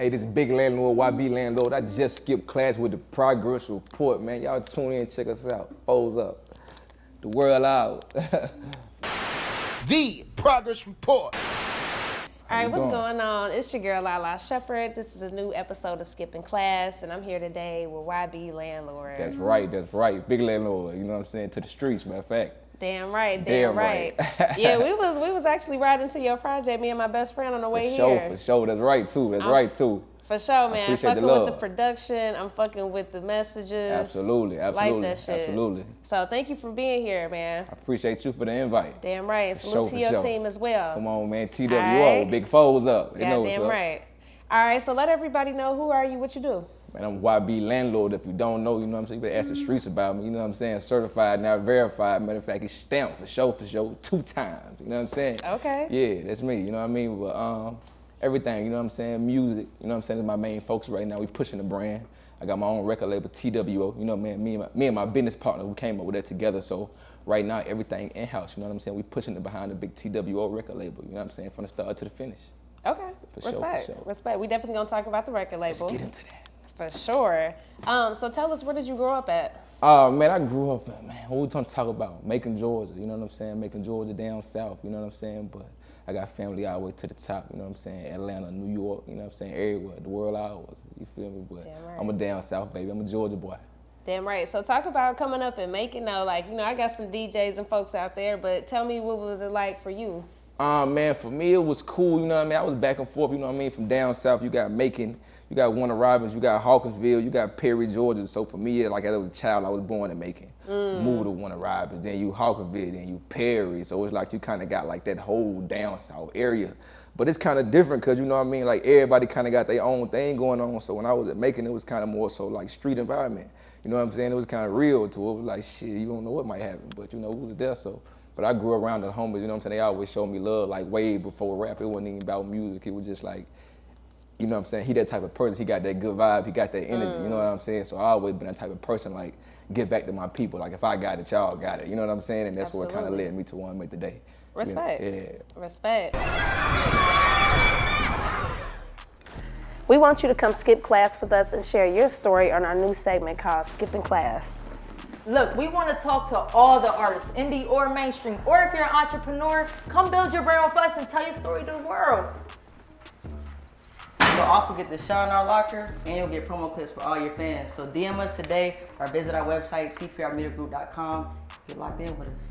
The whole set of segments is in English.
Hey, this big landlord, YB Landlord. I just skipped class with the progress report, man. Y'all tune in, check us out. Foes up. The world out. The progress report. All right, what's going on? It's your girl, Lalaa Shepard. This is a new episode of Skipping Class, and I'm here today with YB Landlord. That's right. Big landlord, you know what I'm saying? To the streets, matter of fact. Damn right. Yeah, we was actually riding to your project, me and my best friend on the way here. For sure. That's right, too. For sure, man. I appreciate fucking the love. with the production. I'm fucking with the messages. Absolutely. Like that shit. Absolutely. So thank you for being here, man. I appreciate you for the invite. Damn right. Salute to your team as well. Come on, man. T.W.O. Big foes up. Damn right. All right, so let everybody know who are you, what you do. Man, I'm YB Landlord. If you don't know, you know what I'm saying? You better ask the streets about me, you know what I'm saying? Certified, not verified. Matter of fact, it's stamped for sure, 2 times. You know what I'm saying? Okay. Yeah, that's me, you know what I mean? But everything, you know what I'm saying? Music, you know what I'm saying, is my main focus right now. We pushing the brand. I got my own record label, T.W.O. You know, man, me and my business partner, we came up with that together. So right now, everything in-house, you know what I'm saying? We pushing it behind the big T.W.O. record label, you know what I'm saying? From the start to the finish. Okay, respect. We definitely gonna talk about the record label. Let's get into that. For sure. So tell us, where did you grow up at? Man, I grew up in, what we gonna talk about? Macon, Georgia, you know what I'm saying? Macon, Georgia, down south, you know what I'm saying? But I got family all the way to the top, you know what I'm saying? Atlanta, New York, you know what I'm saying? Everywhere, the world hours, you feel me? But right. I'm a down south baby, I'm a Georgia boy. Damn right. So talk about coming up and Macon though, like, you know, I got some DJs and folks out there, but tell me, what was it like for you? Man, for me, it was cool, you know what I mean? I was back and forth, you know what I mean? From down south, you got Macon, you got Warner Robins, you got Hawkinsville, you got Perry, Georgia. So for me, like as a child, I was born in Macon. Moved to Warner Robins, then you Hawkinsville, then you Perry. So it's like you kind of got like that whole down south area. But it's kind of different because, you know what I mean? Like everybody kind of got their own thing going on. So when I was at Macon, it was kind of more so like street environment. You know what I'm saying? It was kind of real to it. It was like, shit, you don't know what might happen, but you know, we was there, so. But I grew around the homies, you know what I'm saying? They always showed me love, like way before rap. It wasn't even about music. It was just like, you know what I'm saying? He that type of person. He got that good vibe. He got that energy. You know what I'm saying? So I always been that type of person, like, get back to my people. Like, if I got it, y'all got it. You know what I'm saying? And that's what kind of led me to where I'm at today. Respect. You know? Yeah. Respect. We want you to come skip class with us and share your story on our new segment called Skipping Class. Look, we want to talk to all the artists, indie or mainstream, or if you're an entrepreneur, come build your brand with us and tell your story to the world. You'll also get the shot in our locker, and you'll get promo clips for all your fans. So DM us today or visit our website, tprmediagroup.com. Get locked in with us.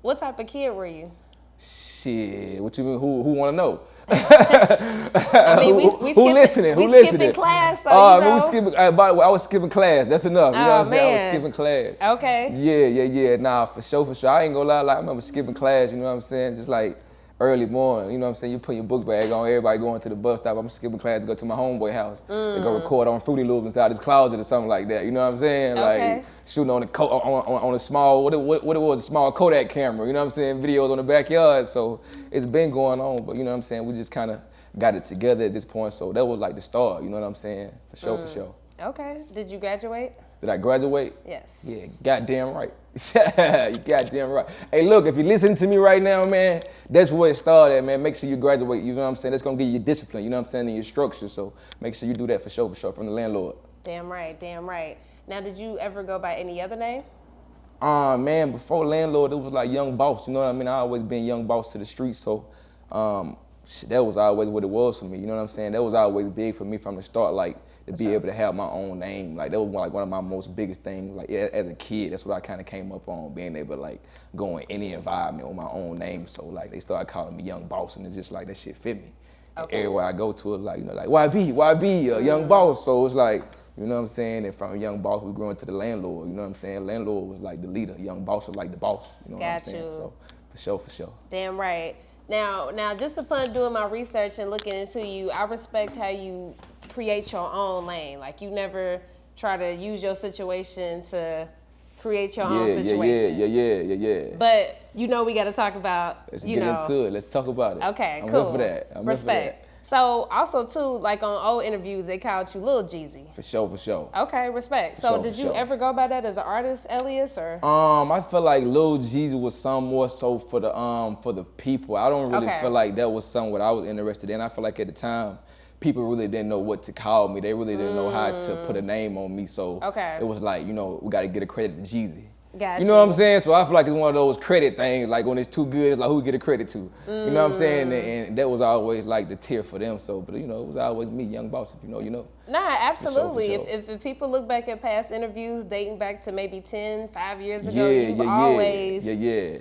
What type of kid were you? Shit, what you mean? Who want to know? I mean, who listening? We skipping class, so you know. We skipping. By the way, I was skipping class. That's enough. You know what I'm saying? I was skipping class. Okay. Yeah. Nah, for sure. I ain't gonna lie. Like, I remember skipping class. You know what I'm saying? Just like early morning. You know what I'm saying? You put your book bag on. Everybody going to the bus stop. I'm skipping class to go to my homeboy house. They go record on Fruity Loops inside his closet or something like that. You know what I'm saying? Okay. Like shooting on on a small what it was, a small Kodak camera. You know what I'm saying? Videos on the backyard. So it's been going on, but you know what I'm saying? We just kind of got it together at this point, so that was like the start, you know what I'm saying? For sure. Okay. Did you graduate? Did I graduate? Yes. Yeah, goddamn right. You goddamn right. Hey, look, if you're listening to me right now, man, that's where it started, man. Make sure you graduate, you know what I'm saying? That's gonna give you discipline, you know what I'm saying, and your structure, so make sure you do that for sure, from the landlord. Damn right. Now, did you ever go by any other name? Man, before Landlord, it was like Young Boss, you know what I mean? I always been Young Boss to the streets, so that was always what it was for me, you know what I'm saying? That was always big for me from the start, like, to be able to have my own name. Like, that was like one of my most biggest things. Like, as a kid, that's what I kind of came up on, being able to, like, go in any environment with my own name. So, like, they started calling me Young Boss, and it's just like, that shit fit me. Okay. And everywhere I go to, it's like, you know, like, YB, Young Boss. So it's like, you know what I'm saying? And from Young Boss, we grew into the Landlord, you know what I'm saying? Landlord was like the leader. Young Boss was like the boss, you know what I'm saying? So, for sure. Damn right. Now, just upon doing my research and looking into you, I respect how you create your own lane. Like, you never try to use your situation to create your own situation. Yeah. But, you know, we got to talk about, Let's get into it. Let's talk about it. Okay, I'm cool. here for that. Respect. So also too, like on old interviews, they called you Lil Jeezy. For sure. Okay, respect. So did you ever go by that as an artist alias or? I feel like Lil Jeezy was some more so for the people. I don't really feel like that was something what I was interested in. I feel like at the time, people really didn't know what to call me. They really didn't know how to put a name on me. So it was like, you know, we got to get a credit to Jeezy. Gotcha. You know what I'm saying? So I feel like it's one of those credit things, like when it's too good, it's like who get a credit to? You know what I'm saying? And that was always like the tier for them. So, but you know, it was always me, young boss, if you know. Nah, absolutely. For sure. If people look back at past interviews dating back to maybe 5 years ago, you've always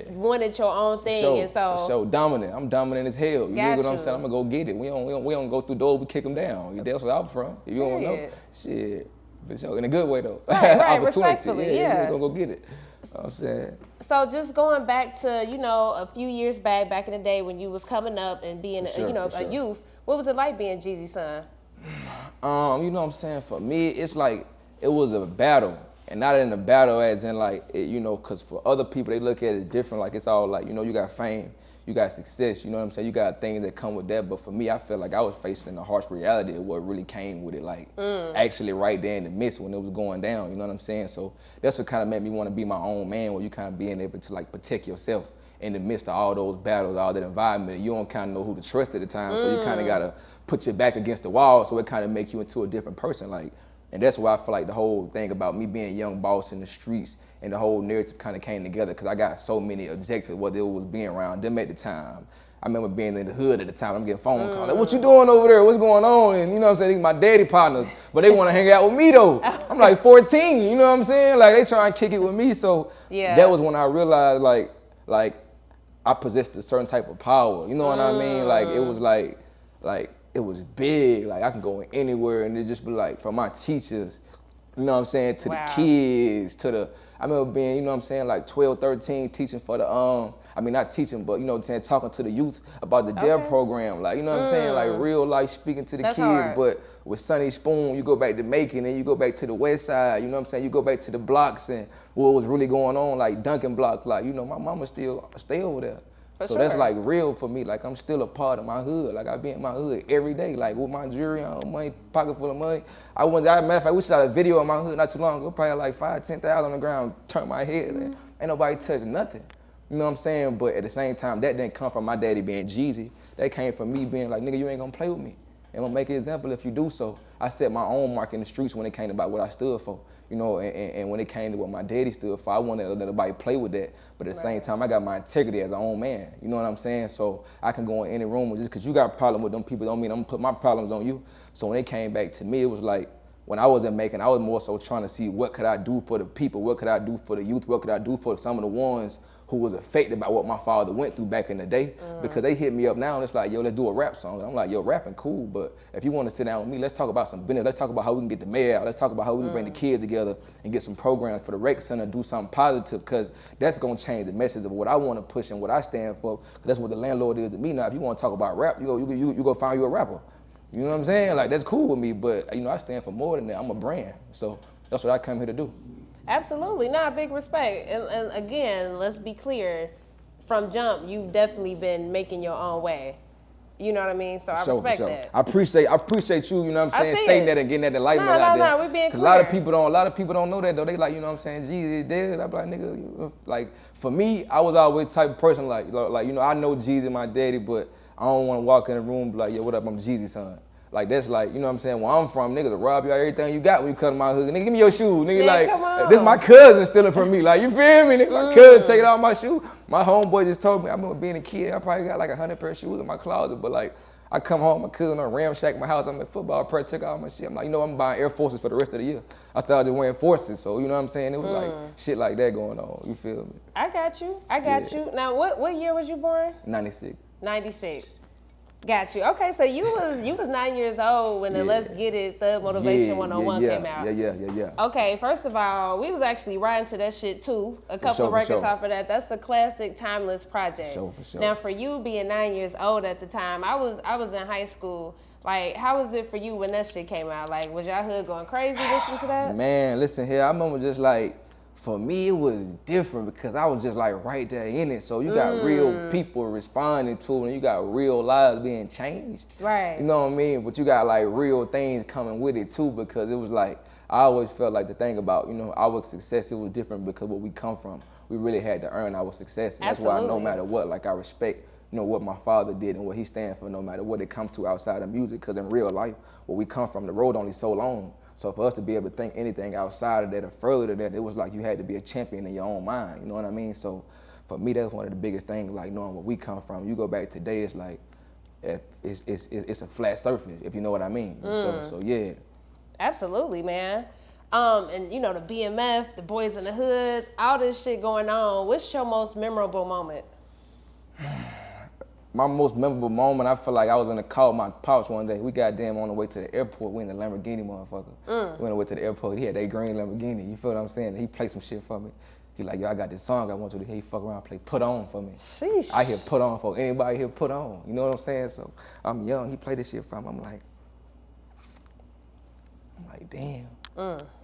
wanted your own thing. And so. For sure, dominant. I'm dominant as hell. You know what I'm saying? I'm gonna go get it. We don't go through doors, we kick them down. That's where I'm from. If you don't know, shit. But in a good way though. Right, respectfully, yeah. We're gonna go get it. You know what I'm saying? So just going back to, you know, a few years back in the day when you was coming up and being, a youth, what was it like being Jeezy's son? You know what I'm saying? For me, it's like, it was a battle. And not in a battle as in like, you know, because for other people, they look at it different. Like it's all like, you know, you got fame, you got success, you know what I'm saying? You got things that come with that. But for me, I feel like I was facing the harsh reality of what really came with it. Like actually right there in the midst when it was going down, you know what I'm saying? So that's what kind of made me want to be my own man, where you kind of being able to like protect yourself in the midst of all those battles, all that environment. You don't kind of know who to trust at the time. So you kind of got to put your back against the wall. So it kind of make you into a different person. Like, and that's why I feel like the whole thing about me being young boss in the streets and the whole narrative kind of came together, because I got so many objectives, whether it was being around them at the time. I remember being in the hood at the time. I'm getting phone calls. Like, what you doing over there? What's going on? And you know what I'm saying? These my daddy partners, but they want to hang out with me though. I'm like 14, you know what I'm saying? Like they try and kick it with me. So that was when I realized like I possessed a certain type of power. You know what I mean? Like it was like it was big. Like I can go anywhere and it just be like, from my teachers, you know what I'm saying, to the kids, to the, I remember being, you know what I'm saying, like 12, 13, teaching for the, I mean, not teaching, but, you know what I'm saying, talking to the youth about the DARE program. Like, you know what I'm saying, like real life speaking to the kids. Hard. But with Sunny Spoon, you go back to Macon, and you go back to the west side, you know what I'm saying, you go back to the blocks and what was really going on, like Duncan block, like, you know, my mama still stay over there. So that's like real for me. Like I'm still a part of my hood. Like I be in my hood every day, like with my jewelry on, money, pocket full of money. Matter of fact, we shot a video of my hood not too long ago, probably like 5,000, 10,000 on the ground, turned my head. Like, ain't nobody touched nothing. You know what I'm saying? But at the same time, that didn't come from my daddy being Jeezy. That came from me being like, nigga, you ain't gonna play with me. I'm gonna make an example if you do so. I set my own mark in the streets when it came about what I stood for. You know, and when it came to what my daddy stood for, I wanted to let nobody play with that. But at the same time, I got my integrity as an own man. You know what I'm saying? So I can go in any room, just because you got a problem with them people don't mean I'm gonna put my problems on you. So when it came back to me, it was like, when I was in Macon, I was more so trying to see what could I do for the people, what could I do for the youth, what could I do for some of the ones who was affected by what my father went through back in the day. Because they hit me up now and it's like, yo, let's do a rap song. And I'm like, yo, rapping cool, but if you want to sit down with me, let's talk about some business. Let's talk about how we can get the mayor out. Let's talk about how we can bring the kids together and get some programs for the rec center, do something positive, because that's going to change the message of what I want to push and what I stand for. Cause that's what the landlord is to me now. If you want to talk about rap, you go find you a rapper. You know what I'm saying? Like, that's cool with me, but you know, I stand for more than that. I'm a brand. So that's what I come here to do. Absolutely, big respect. And again, let's be clear, from jump, you've definitely been making your own way. You know what I mean? So I respect that. I appreciate you, you know what I'm saying, stating that and getting that enlightenment out there. We being clear. Cause a lot of people don't know that though. They like, you know what I'm saying, Jeezy is dead. I be like, nigga, like, for me, I was always the type of person like, you know, I know Jeezy, my daddy, but I don't want to walk in the room and be like, yo, what up, I'm Jeezy's son. Like, that's like, you know what I'm saying, where I'm from, niggas will rob you out everything you got when you come to my hood. Nigga, give me your shoes. Nigga, like, this my cousin stealing from me. Like, you feel me? Nigga, my cousin taking all my shoes. My homeboy just told me, I remember being a kid, I probably got like 100 pair of shoes in my closet, but like, I come home, my cousin on ramshack my house, I'm at football practice, took all my shit. I'm like, you know, I'm buying Air Forces for the rest of the year. I started just wearing Forces, so you know what I'm saying? It was like shit like that going on, you feel me? I got you. Now, what year was you born? 96. 96. Got you. Okay, so you was 9 years old when the Let's Get It Thug Motivation 101 came out. Yeah. Okay, first of all, we was actually riding to that shit too. A couple of records off of that. That's a classic, timeless project. For sure. Now, for you being 9 years old at the time, I was in high school. Like, how was it for you when that shit came out? Like, was y'all hood going crazy listening to that? Man, listen here, I remember just like, For me, it was different because I was just like right there in it. So you got real people responding to it, and you got real lives being changed. Right. You know what I mean? But you got like real things coming with it too, because it was like, I always felt like the thing about, you know, our success, it was different because where we come from, we really had to earn our success. And that's why no matter what, like I respect, you know, what my father did and what he stands for, no matter what it comes to outside of music, because in real life, where we come from, the road only so long. So for us to be able to think anything outside of that or further than that, it was like you had to be a champion in your own mind, you know what I mean? So for me, that's one of the biggest things, like knowing where we come from. You go back today, it's like, it's a flat surface, if you know what I mean. So yeah. Absolutely, man. And you know, the BMF, the Boyz In The Hood, all this shit going on. What's your most memorable moment? My most memorable moment, I feel like I was in the car with my pops one day. We goddamn on the way to the airport. We in the Lamborghini, motherfucker. We on the way to the airport. He had that green Lamborghini. You feel what I'm saying? He played some shit for me. He like, yo, I got this song I want you to hear. He fuck around, play Put On for me. Sheesh. I hear Put On for anybody here Put On. You know what I'm saying? So I'm young. He played this shit for me. I'm like, damn.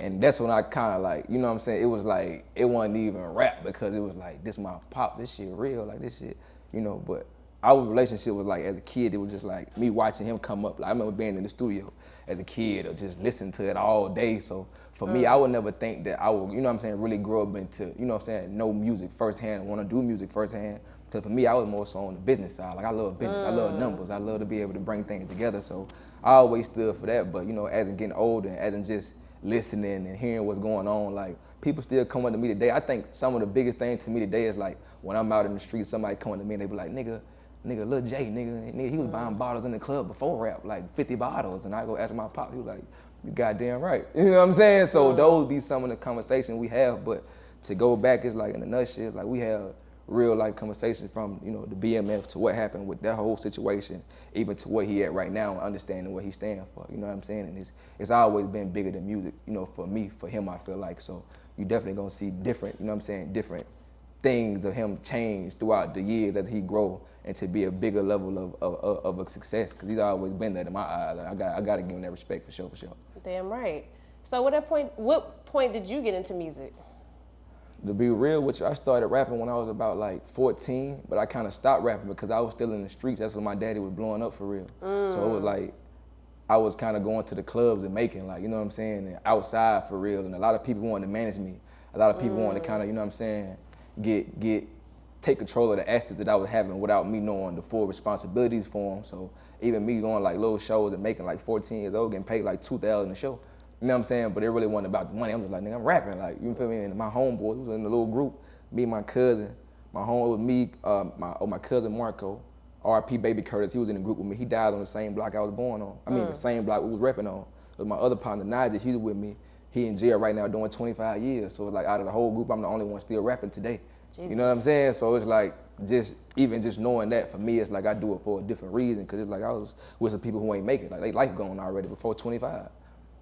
And that's when I kind of like, you know what I'm saying? It was like, it wasn't even rap because it was like, this my pop, this shit real, like this shit, you know, but our relationship was like, as a kid, it was just like me watching him come up. Like, I remember being in the studio as a kid or just listening to it all day. So for me, I would never think that I would, you know what I'm saying, really grow up into, you know what I'm saying, know music firsthand, want to do music firsthand. Because for me, I was more so on the business side. Like, I love business, I love numbers, I love to be able to bring things together. So I always stood for that. But, you know, as I'm getting older and as I'm just listening and hearing what's going on, like, people still come up to me today. I think some of the biggest thing to me today is like, when I'm out in the street, somebody coming to me and they be like, nigga, Lil J, nigga, he was buying bottles in the club before rap, like 50 bottles. And I go ask my pop, he was like, you goddamn right. You know what I'm saying? So those be some of the conversations we have, but to go back, it's like in a nutshell, like we have real life conversations from, you know, the BMF to what happened with that whole situation, even to where he at right now and understanding what he stands for, you know what I'm saying? And it's always been bigger than music, you know, for me, for him, I feel like. So you definitely gonna see different, you know what I'm saying, different things of him change throughout the years as he grow and to be a bigger level of a success, because he's always been that in my eyes. Like, I gotta give him that respect for sure. Damn right. So what point did you get into music? To be real with you, I started rapping when I was about like 14, but I kind of stopped rapping because I was still in the streets. That's when my daddy was blowing up for real. So it was like, I was kind of going to the clubs and Macon, like, you know what I'm saying, and outside for real. And a lot of people wanted to manage me. A lot of people wanted to kind of, you know what I'm saying, take control of the assets that I was having without me knowing the full responsibilities for them. So even me going like little shows and making like 14 years old, getting paid like $2,000 a show. You know what I'm saying? But it really wasn't about the money. I'm just like, nigga, I'm rapping. Like, you feel me? And my homeboys was in the little group. Me and my cousin. My home was me, my cousin Marco, R.I.P. Baby Curtis. He was in the group with me. He died on the same block I was born on. I mean, the same block we was rapping on. But my other partner, Nigel, he was with me. He in jail right now doing 25 years. So it's like out of the whole group, I'm the only one still rapping today. Jesus. You know what I'm saying? So it's like, just knowing that for me, it's like I do it for a different reason. Cause it's like I was with some people who ain't make it. Like they life gone already before 25.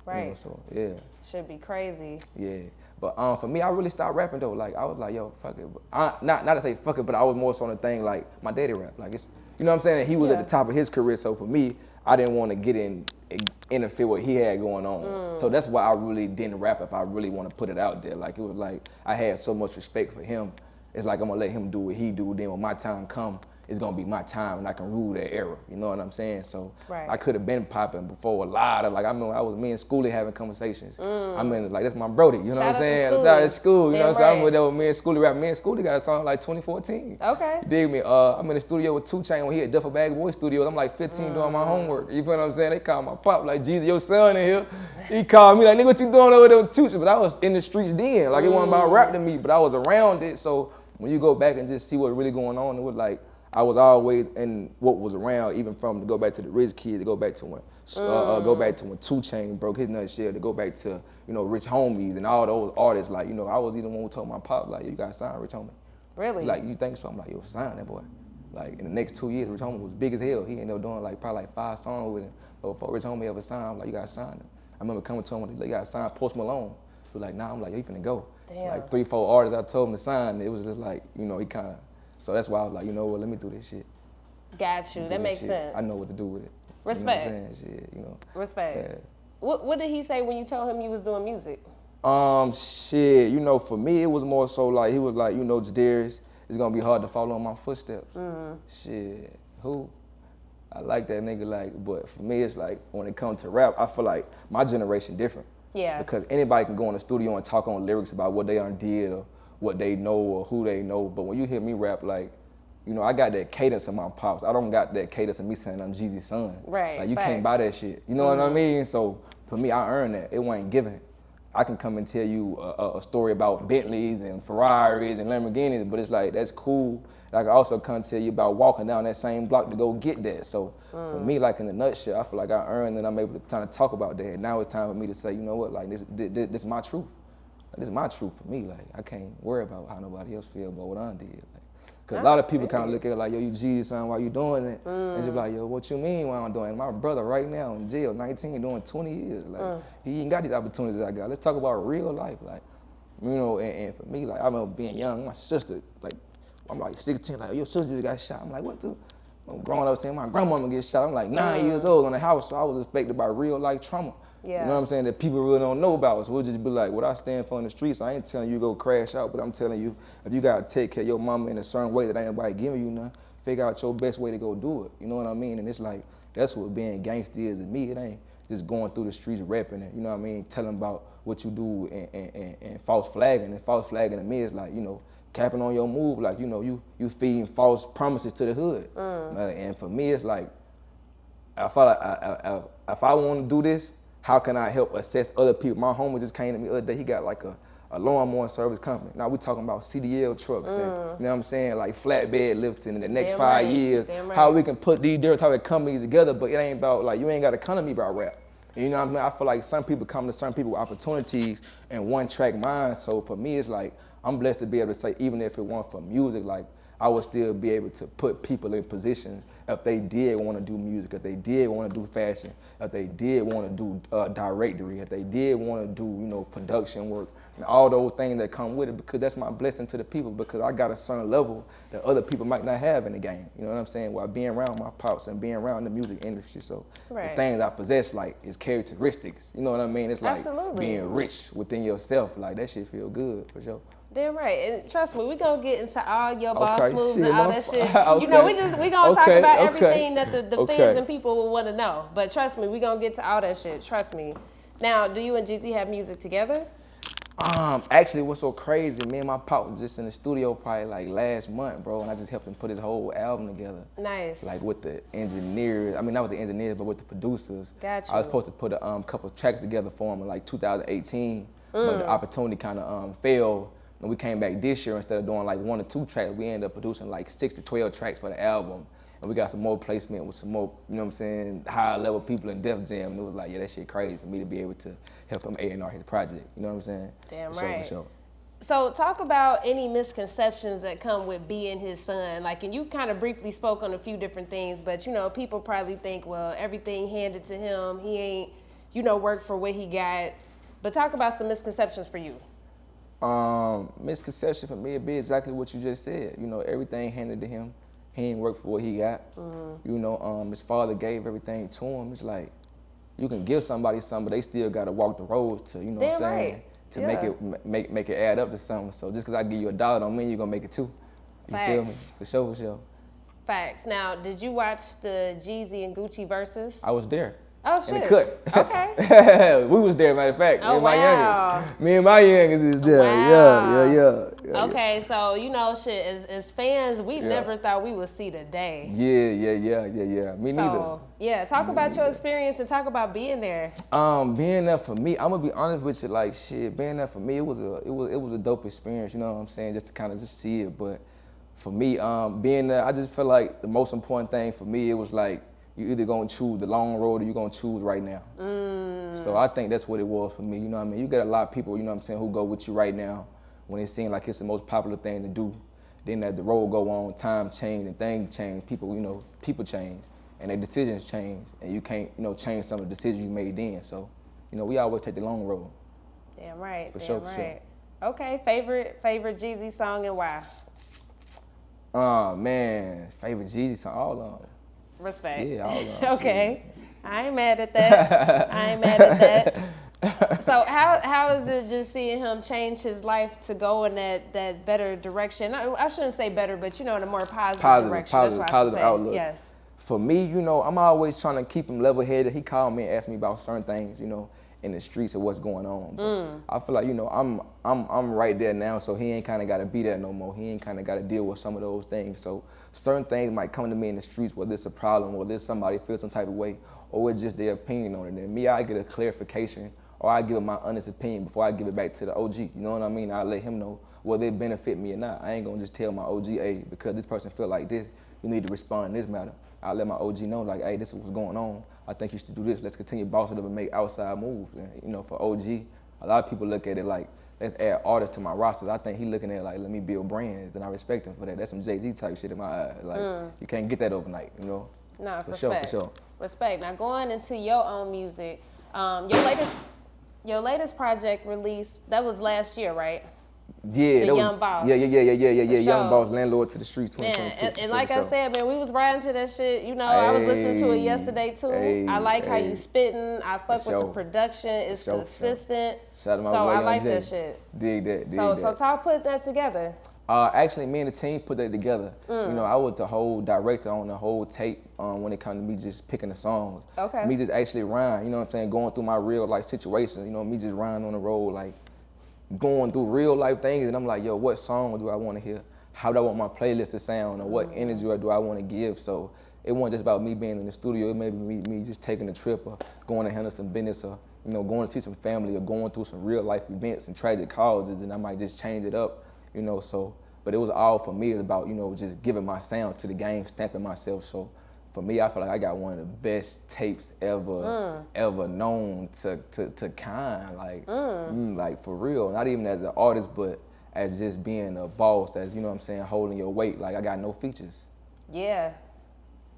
Right. You know, so yeah. Should be crazy. Yeah. But for me, I really stopped rapping though. Like I was like, yo, fuck it. Not to say fuck it, but I was more so on the thing like my daddy rap. Like it's, you know what I'm saying? And he was at the top of his career. So for me, I didn't want to get interfere with what he had going on. So that's why I really didn't rap if I really want to put it out there. Like it was like I had so much respect for him. It's like I'm gonna let him do what he do. Then when my time come, it's gonna be my time and I can rule that era. You know what I'm saying? So I could have been popping before a lot of, like, I remember I was me and Skooly having conversations. I mean, like, that's my brody, you know what I'm saying? Shout out to Skooly, you know what I'm saying? I'm with that with me and Skooly rapping. Me and Skooly got a song like 2014. Okay. You dig me? I'm in the studio with 2 Chainz when he at Duffel Bag Boy Studios. I'm like 15 doing my homework. You feel what I'm saying? They call my pop like, Jeezy, your son in here. He called me like, nigga, what you doing over there with 2 Chainz? But I was in the streets then. Like, it wasn't about rap to me, but I was around it. So when you go back and just see what's really going on, it was like, I was always in what was around, even from to go back to the Rich Kid, to go back to when 2 Chainz broke his nutshell, to go back to, you know, Rich Homies and all those artists. Like, you know, I was even one who told my pop, like, you got signed Rich Homie. Really? Like, you think so? I'm like, yo, sign that boy. Like, in the next 2 years, Rich Homie was big as hell. He ended up doing like probably like 5 songs with him. But before Rich Homie ever signed, I'm like, you got signed him. I remember coming to him when he got signed Post Malone. He was like, nah, I'm like, yo, you finna go. Damn. Like 3, 4 artists I told him to sign, it was just like, you know, he kind of, so that's why I was like, you know what, let me do this shit. Got you. That makes sense. I know what to do with it. Respect. You know what I'm saying? Shit, you know. Respect. Yeah. What did he say when you told him you was doing music? Shit, you know, for me, it was more so like, he was like, you know, Jadarius, it's gonna be hard to follow in my footsteps. Shit, who? I like that nigga, like, but for me, it's like, when it comes to rap, I feel like my generation different. Yeah. Because anybody can go in the studio and talk on lyrics about what they done did or what they know or who they know, but when you hear me rap, like, you know, I got that cadence of my pops. I don't got that cadence of me saying I'm Jeezy's son. Right, Like, you facts. can't buy that shit. You know what I mean? So, for me, I earned that. It wasn't given. I can come and tell you a story about Bentleys and Ferraris and Lamborghinis, but it's like, that's cool. I can also come and tell you about walking down that same block to go get that. So for me, like in a nutshell, I feel like I earned and I'm able to kind of talk about that. And now it's time for me to say, you know what, like this is my truth. Like, this is my truth for me. Like, I can't worry about how nobody else feel about what I did. Like, cause a lot of people kind of look at it like, yo, you Jeezy son, why you doing it? And just be like, yo, what you mean why I'm doing it? My brother right now in jail, 19, doing 20 years. Like, he ain't got these opportunities I got. Let's talk about real life. Like, you know, and for me, like, I remember being young, my sister, like, I'm like 16, like, your sister just got shot. I'm like, what the? I'm growing up saying my grandmama get shot. I'm like 9 years old in the house, so I was affected by real life trauma. Yeah. You know what I'm saying, that people really don't know about. So we'll just be like, what I stand for in the streets, I ain't telling you go crash out, but I'm telling you, if you gotta take care of your mama in a certain way that ain't nobody giving you none, figure out your best way to go do it. You know what I mean? And it's like, that's what being gangsta is to me. It ain't just going through the streets rapping it, you know what I mean? Telling about what you do and false flagging. And false flagging to me is like, you know, capping on your move, like, you know, you feeding false promises to the hood. And for me, it's like, if I want to do this, how can I help assess other people? My homie just came to me the other day, he got like a lawnmower service company. Now we talking about CDL trucks and, you know what I'm saying, like flatbed lifting in the next 5 years, how we can put these different type of companies together, but it ain't about, like, you ain't got to come to me about rap. You know what I mean? I feel like some people come to certain people with opportunities and one track mind, so for me it's like, I'm blessed to be able to say, even if it weren't for music, like, I would still be able to put people in position if they did want to do music, if they did want to do fashion, if they did want to do directory, if they did want to do, you know, production work, and all those things that come with it, because that's my blessing to the people, because I got a certain level that other people might not have in the game. You know what I'm saying? While being around my pops and being around the music industry, so the things I possess, like, is characteristics. You know what I mean? It's like being rich within yourself. Like, that shit feel good, for sure. Damn right, and trust me, we gonna get into all your boss moves shit, and all that shit. Okay. You know, we gonna talk about everything that the fans and people will want to know. But trust me, we gonna get to all that shit. Trust me. Now, do you and Jeezy have music together? Actually, what's so crazy, me and my pop was just in the studio probably like last month, bro, and I just helped him put his whole album together. Nice. Like with the engineers, I mean not with the engineers, but with the producers. Gotcha. I was supposed to put a couple of tracks together for him in like 2018, but the opportunity kind of failed. And we came back this year, instead of doing like 1 or 2 tracks, we ended up producing like 6 to 12 tracks for the album. And we got some more placement with some more, you know what I'm saying, higher level people in Def Jam. And it was like, yeah, that shit crazy for me to be able to help him A&R his project. You know what I'm saying? Damn for right. For sure. So talk about any misconceptions that come with being his son. Like, and you kind of briefly spoke on a few different things, but you know, people probably think, well, everything handed to him, he ain't, you know, worked for what he got. But talk about some misconceptions for you. Misconception for me would be exactly what you just said. You know, everything handed to him. He ain't work for what he got. You know, his father gave everything to him. It's like, you can give somebody something, but they still gotta walk the roads to, you know what I'm saying? To make it add up to something. So just cause I give you $1 don't mean you're gonna make it 2. You feel me? For sure, for sure. Facts. Now, did you watch the Jeezy and Gucci Verzuz? I was there. Oh shit. In the cut. Okay. We was there, matter of fact. Oh, Me and my youngest is there. Wow. Yeah. Okay, so you know, shit, as fans, we never thought we would see the day. Yeah. Me neither. Yeah, talk about your experience and talk about being there. Being there for me, I'm gonna be honest with you, like shit, being there for me, it was a dope experience, you know what I'm saying, just to kind of just see it. But for me, being there, I just feel like the most important thing for me, it was like, you either gonna choose the long road or you gonna choose right now. So I think that's what it was for me, you know what I mean? You get a lot of people, you know what I'm saying, who go with you right now when it seems like it's the most popular thing to do. Then as the road go on, time change and things change, people, you know, people change and their decisions change, and you can't, you know, change some of the decisions you made then. So, you know, we always take the long road. Damn right, For damn sure. right. Okay, favorite Jeezy song and why? Oh man, favorite Jeezy song, all of them. Respect. Yeah, all of them. Okay. I ain't mad at that. So how is it just seeing him change his life to go in that better direction? I shouldn't say better, but you know, in a more positive direction. That's what I should say. Outlook. Yes. For me, you know, I'm always trying to keep him level-headed. He called me and asked me about certain things, you know, in the streets of what's going on. But I feel like, you know, I'm right there now, so he ain't kind of got to be there no more. He ain't kind of got to deal with some of those things. So certain things might come to me in the streets, whether it's a problem, or there's somebody feels some type of way, or it's just their opinion on it. And me, I get a clarification, or I give it my honest opinion before I give it back to the OG. You know what I mean? I let him know whether it benefit me or not. I ain't gonna just tell my OG, hey, because this person feel like this, you need to respond in this matter. I let my OG know, like, hey, this is what's going on. I think you should do this. Let's continue bossing up and make outside moves. And, you know, for OG, a lot of people look at it like, let's add artists to my rosters. I think he looking at it like, let me build brands, and I respect him for that. That's some Jay-Z type shit in my eyes. Like, you can't get that overnight, you know? No, for sure. Respect. Now, going into your own music, your latest project release, that was last year, right? Yeah, the Young Boss. Yeah. Young Young Boss, Landlord To the Streets, 2022. Man, and like I said, man, we was riding to that shit. You know, I was listening to it yesterday too. I like how you spitting. I fuck with the production. It's consistent. Shout out to my so boy I like Jay. that shit. Dig that. So talk, put that together. Actually, me and the team put that together. You know, I was the whole director on the whole tape when it comes to me just picking the songs. Okay. Me just actually rhyme, you know what I'm saying, going through my real life situations, you know, me just rhyme on the road, like going through real life things, and I'm like, yo, what song do I want to hear? How do I want my playlist to sound, or what energy do I want to give? So it wasn't just about me being in the studio, it may be me just taking a trip, or going to handle some business, or, you know, going to see some family, or going through some real life events and tragic causes, and I might just change it up. You know, so, but it was all for me, it was about, you know, just giving my sound to the game, stamping myself. So for me, I feel like I got one of the best tapes ever known to kind, like for real. Not even as an artist, but as just being a boss, as, you know what I'm saying, holding your weight. Like, I got no features. Yeah.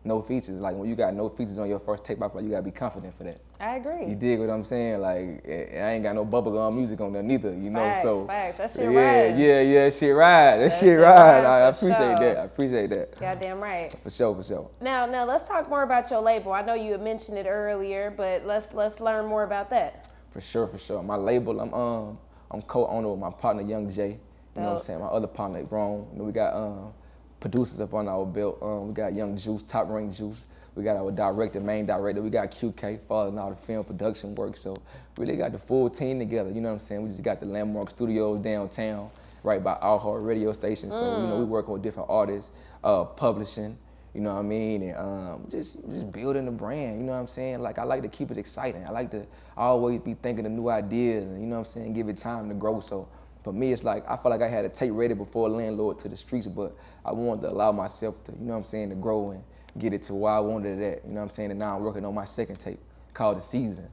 No features. Like, when you got no features on your first tape, I feel like you gotta be confident for that. I agree. You dig what I'm saying? Like, I ain't got no bubblegum music on there neither, you know? Facts. That shit ride. Yeah, shit ride. That shit ride. I appreciate that. I appreciate that. Goddamn right. For sure. Now let's talk more about your label. I know you had mentioned it earlier, but let's learn more about that. For sure. My label, I'm co-owner with my partner Young Jay. You know what I'm saying? My other partner, Rome. You know, we got producers up on our belt. We got Young Juice, Top Rank Juice. We got our director, main director. We got QK, following all the film production work. So really got the full team together. You know what I'm saying? We just got the Landmark Studios downtown, right by our heart radio station. So you know, we working with different artists, publishing. You know what I mean? And just building the brand. You know what I'm saying? Like, I like to keep it exciting. I like to always be thinking of new ideas, and, you know what I'm saying, give it time to grow. So for me, it's like, I felt like I had a tape ready before Landlord To the Streets, but I wanted to allow myself to, you know what I'm saying, to grow and get it to where I wanted it at. You know what I'm saying? And now I'm working on my second tape called The Season.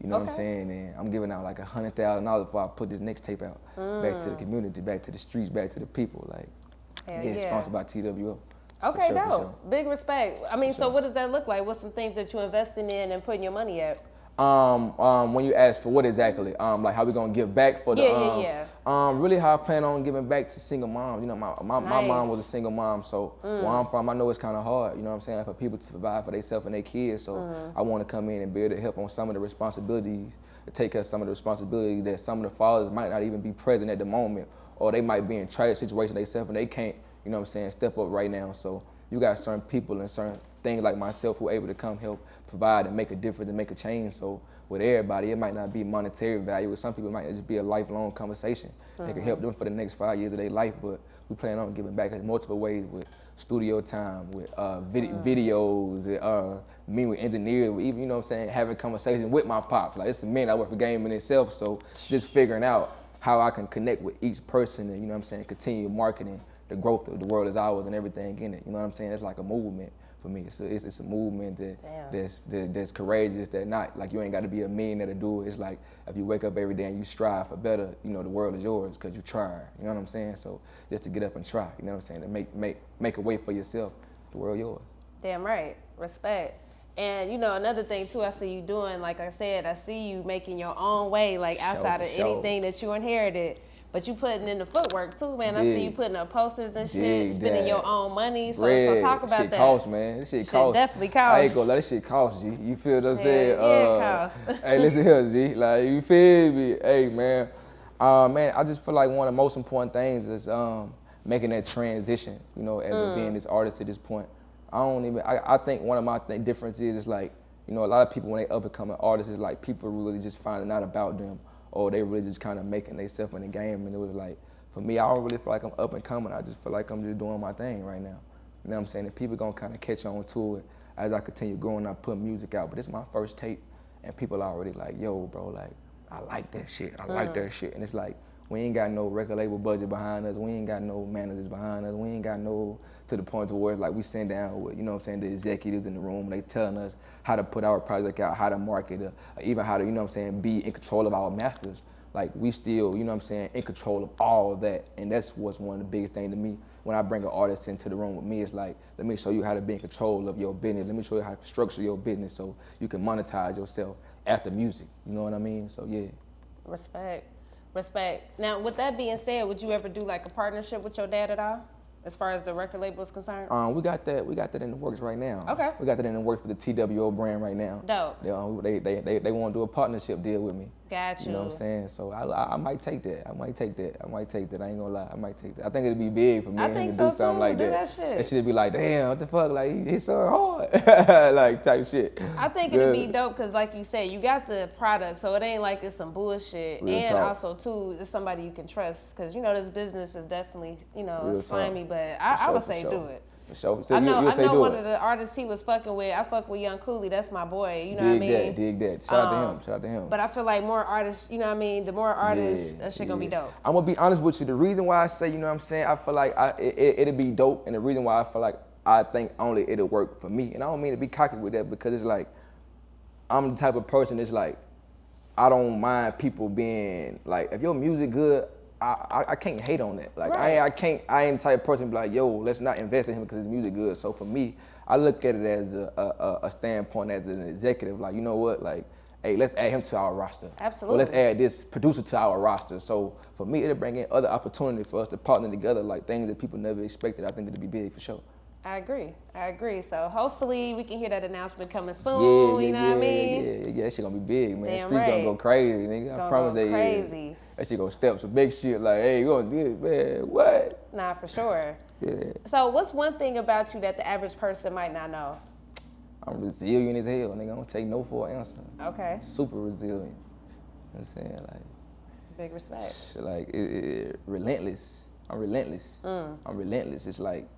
You know what I'm saying? And I'm giving out like $100,000 before I put this next tape out. Back to the community, back to the streets, back to the people. Like, sponsored by T.W.O. Okay, dope. Big respect. I mean, so what does that look like? What's some things that you're investing in and putting your money at? When you ask for what exactly, like how we gonna give back for the, really how I plan on giving back to single moms. You know, my mom was a single mom, so where I'm from, I know it's kind of hard, you know what I'm saying, for people to provide for themselves and their kids, so I want to come in and be able to help on some of the responsibilities, to take care of some of the responsibilities that some of the fathers might not even be present at the moment, or they might be in tragic situation themselves and they can't, you know what I'm saying, step up right now. So you got certain people and certain things like myself who are able to come help provide and make a difference and make a change. So with everybody, it might not be monetary value. With some people, it might just be a lifelong conversation that can help them for the next 5 years of their life. But we plan on giving back in multiple ways, with studio time, with videos, me with engineers, with even, you know what I'm saying, having conversations with my pops. Like, it's a man I work for game in itself, so just figuring out how I can connect with each person and, you know what I'm saying, continue marketing the growth of the world is ours and everything in it. You know what I'm saying? It's like a movement for me. It's a movement that's courageous, that not like you ain't got to be a millionaire to do it. It's like if you wake up every day and you strive for better, you know, the world is yours because you try. You know what I'm saying? So just to get up and try, you know what I'm saying, to make a way for yourself, the world yours. Damn right. Respect. And, you know, another thing, too, I see you doing, like I said, I see you making your own way, like outside of anything that you inherited. But you putting in the footwork too, man. I see you putting up posters and shit, Dig spending that. your own money. So talk about shit that. Costs, man. This shit costs. Definitely costs. I ain't gonna let this shit cost, G. You feel what I'm saying? Yeah, it costs. Hey, listen here, G. Like, you feel me? Hey, man. Man, I just feel like one of the most important things is making that transition, you know, as being this artist at this point. I think one of my differences is like, you know, a lot of people when they up and coming artists is like people really just finding out about them, or they really just kind of making themselves in the game. And it was like, for me, I don't really feel like I'm up and coming. I just feel like I'm just doing my thing right now. You know what I'm saying? And people gonna kind of catch on to it as I continue growing. I put music out, but it's my first tape, and people are already like, yo, bro, like, I like that shit. I like that shit. And it's like, we ain't got no record label budget behind us. We ain't got no managers behind us. We ain't got no, to the point to where like we sit down with, you know what I'm saying, the executives in the room, they telling us how to put our project out, how to market it, or even how to, you know what I'm saying, be in control of our masters. Like we still, you know what I'm saying, in control of all of that. And that's what's one of the biggest things to me. When I bring an artist into the room with me, it's like, let me show you how to be in control of your business. Let me show you how to structure your business so you can monetize yourself after music. You know what I mean? So yeah. Respect. Now, with that being said, would you ever do like a partnership with your dad at all, as far as the record label is concerned? We got that in the works right now. Okay. We got that in the works with the T.W.O brand right now. Dope. They want to do a partnership deal with me. Got you. You know what I'm saying? So I might take that. I ain't gonna lie. I might take that. I think it'd be big for me and him to do something like that. That shit. That shit be like, damn, what the fuck? Like, he's so hard. Like, type shit. I think it'd be dope because, like you said, you got the product, so it ain't like it's some bullshit. Real and talk. also, too, it's somebody you can trust because, you know, this business is definitely, you know, Real slimy, talk. but I would say sure. do it. For sure. So I know you'll say do one it. of the artists he was fucking with. I fuck with Young Cooley. That's my boy. You know what I mean? Dig that. Shout out to him. But I feel like more artists, you know what I mean? The more artists, that shit gonna be dope. I'm gonna be honest with you. The reason why I say, you know what I'm saying, I feel like it'll be dope, and the reason why I feel like I think only it'll work for me, and I don't mean to be cocky with that because it's like, I'm the type of person that's like, I don't mind people being like, if your music good, I can't hate on that. Like right. I ain't the type of person to be like, yo, let's not invest in him because his music good. So for me, I look at it as a standpoint as an executive, like, you know what, like, hey, let's add him to our roster. Absolutely. Or let's add this producer to our roster. So for me, it'll bring in other opportunities for us to partner together, like things that people never expected. I think it'll be big for sure. I agree. So hopefully we can hear that announcement coming soon. You know what I mean? Yeah, that shit gonna be big, man. Damn Streets right. gonna go crazy, nigga. I promise that. Crazy. Yeah. That shit gonna step some big shit. Like, hey, you gonna do it, man? What? Nah, for sure. Yeah. So what's one thing about you that the average person might not know? I'm resilient as hell, nigga. I don't take no for an answer. Okay. Super resilient. You know what I'm saying? Like, big respect. Like, relentless. I'm relentless. I'm relentless. It's like,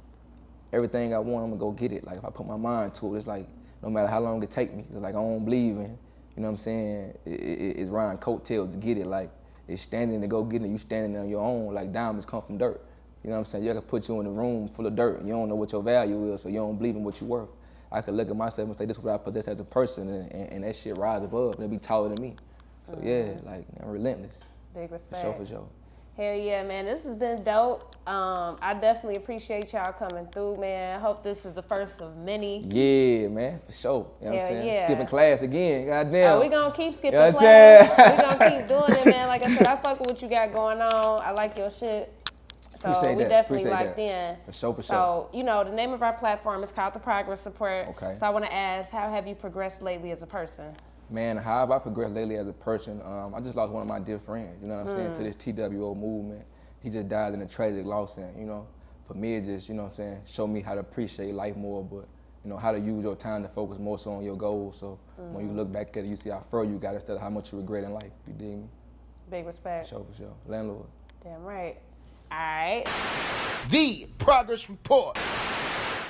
everything I want, I'm gonna go get it. Like, if I put my mind to it, it's like, no matter how long it take me, it's like, I don't believe in, you know what I'm saying? It's riding coattails to get it. Like, it's standing to go get it. You standing on your own. Like, diamonds come from dirt. You know what I'm saying? You can put you in a room full of dirt and you don't know what your value is, so you don't believe in what you're worth. I could look at myself and say, this is what I possess as a person, and that shit rise above and it be taller than me. So yeah, like, I'm relentless. Big respect. For sure. Hell yeah, man. This has been dope. I definitely appreciate y'all coming through, man. I hope this is the first of many. Yeah, man, for sure. You know what I'm saying? Yeah. Skipping class again, goddamn. Oh, we gonna keep skipping You know class. We gonna keep doing it, man. Like I said, I fuck with what you got going on. I like your shit. So Appreciate we that. definitely Appreciate locked that. in. For sure. So, you know, the name of our platform is called The Progress Report. Okay. So I want to ask, how have you progressed lately as a person? Man, how have I progressed lately as a person? I just lost one of my dear friends, you know what I'm saying, to this T.W.O movement. He just died in a tragic loss, and, you know, for me, it just, you know what I'm saying, showed me how to appreciate life more, but, you know, how to use your time to focus more so on your goals. So when you look back at it, you see how far you got instead of how much you regret in life. You dig me? Big respect. For sure. Landlord. Damn right. All right. The Progress Report.